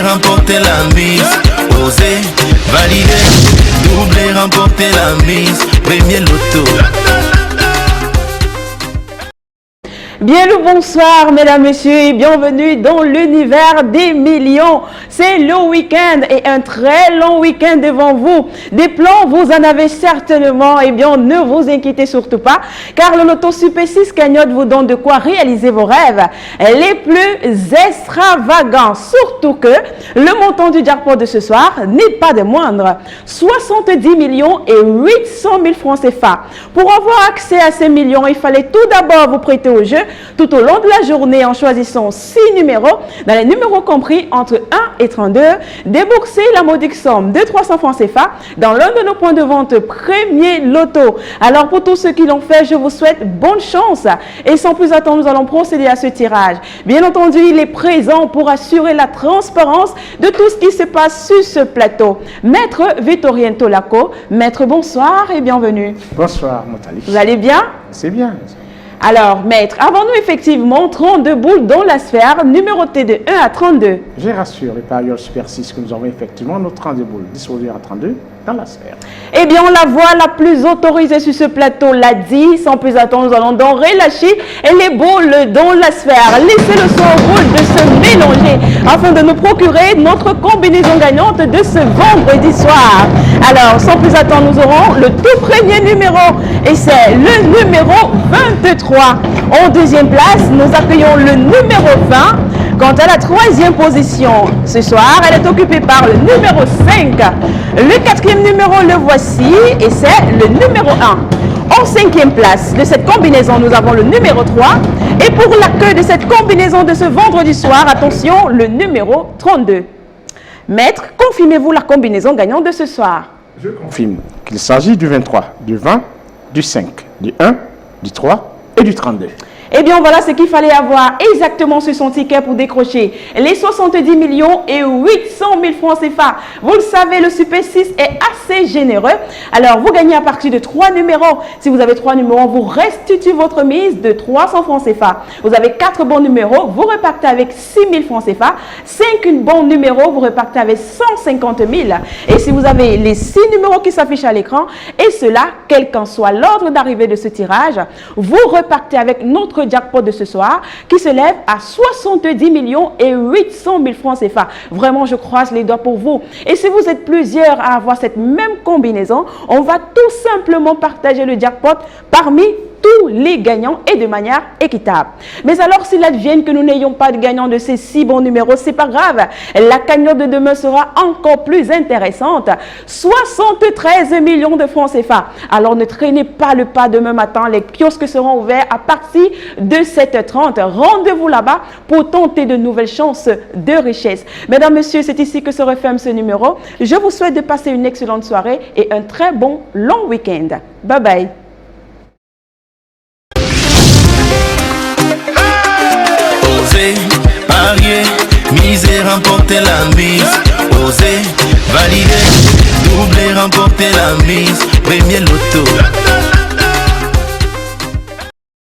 remporter la mise. Osez, valider, doubler, remporter la mise. Premier loto. Bien le bonsoir mesdames, messieurs et bienvenue dans l'univers des millions. C'est le week-end et un très long week-end devant vous. Des plans, vous en avez certainement. Eh bien, ne vous inquiétez surtout pas car le loto Super 6 cagnotte vous donne de quoi réaliser vos rêves les plus extravagants. Surtout que le montant du jackpot de ce soir n'est pas des moindres. 70 millions et 800 000 francs CFA. Pour avoir accès à ces millions, il fallait tout d'abord vous prêter au jeu tout au long de la journée en choisissant 6 numéros, dans les numéros compris entre 1 et 32, déboursez la modique somme de 300 francs CFA dans l'un de nos points de vente Premier Loto. Alors pour tous ceux qui l'ont fait, je vous souhaite bonne chance et sans plus attendre, nous allons procéder à ce tirage. Bien entendu, il est présent pour assurer la transparence de tout ce qui se passe sur ce plateau. Maître Victorien Tolaco, maître, bonsoir et bienvenue. Bonsoir, Montali. Vous allez bien? C'est bien. Alors, maître, avons-nous effectivement 32 boules dans la sphère, numérotées de 1 à 32? Je rassure les parieurs Super 6 que nous avons effectivement nos 32 boules disposées à 32 dans la sphère. Eh bien, la voix la plus autorisée sur ce plateau l'a dit. Sans plus attendre, nous allons donc relâcher les boules dans la sphère. Laissez le son aux boules de se mélanger afin de nous procurer notre combinaison gagnante de ce vendredi soir. Alors, sans plus attendre, nous aurons le tout premier numéro et c'est le numéro 23. En deuxième place, nous accueillons le numéro 20. Quant à la troisième position, ce soir, elle est occupée par le numéro 5. Le quatrième numéro, le voici, et c'est le numéro 1. En cinquième place de cette combinaison, nous avons le numéro 3. Et pour l'accueil de cette combinaison de ce vendredi soir, attention, le numéro 32. Maître, confirmez-vous la combinaison gagnante de ce soir? Je confirme qu'il s'agit du 23, du 20, du 5, du 1, du 3 et du 32. Eh bien, voilà ce qu'il fallait avoir exactement sur son ticket pour décrocher les 70 millions et 800 000 francs CFA. Vous le savez, le Super 6 est assez généreux. Alors, vous gagnez à partir de 3 numéros. Si vous avez 3 numéros, vous restituez votre mise de 300 francs CFA. Vous avez 4 bons numéros, vous repartez avec 6 000 francs CFA. 5 bons numéros, vous repartez avec 150 000. Et si vous avez les 6 numéros qui s'affichent à l'écran, et cela, quel qu'en soit l'ordre d'arrivée de ce tirage, vous repartez avec notre jackpot de ce soir qui se lève à 70 millions et 800 000 francs CFA. Vraiment, je croise les doigts pour vous. Et si vous êtes plusieurs à avoir cette même combinaison, on va tout simplement partager le jackpot parmi tous les gagnants et de manière équitable. Mais alors, s'il advienne que nous n'ayons pas de gagnant de ces 6 bons numéros, c'est pas grave. La cagnotte de demain sera encore plus intéressante. 73 millions de francs CFA. Alors, ne traînez pas le pas demain matin. Les kiosques seront ouverts à partir de 7h30. Rendez-vous là-bas pour tenter de nouvelles chances de richesse. Mesdames, messieurs, c'est ici que se referme ce numéro. Je vous souhaite de passer une excellente soirée et un très bon long week-end. Bye bye. Parier, miser, remporter la mise. Oser, valider, doubler, remporter la mise. Premier loto.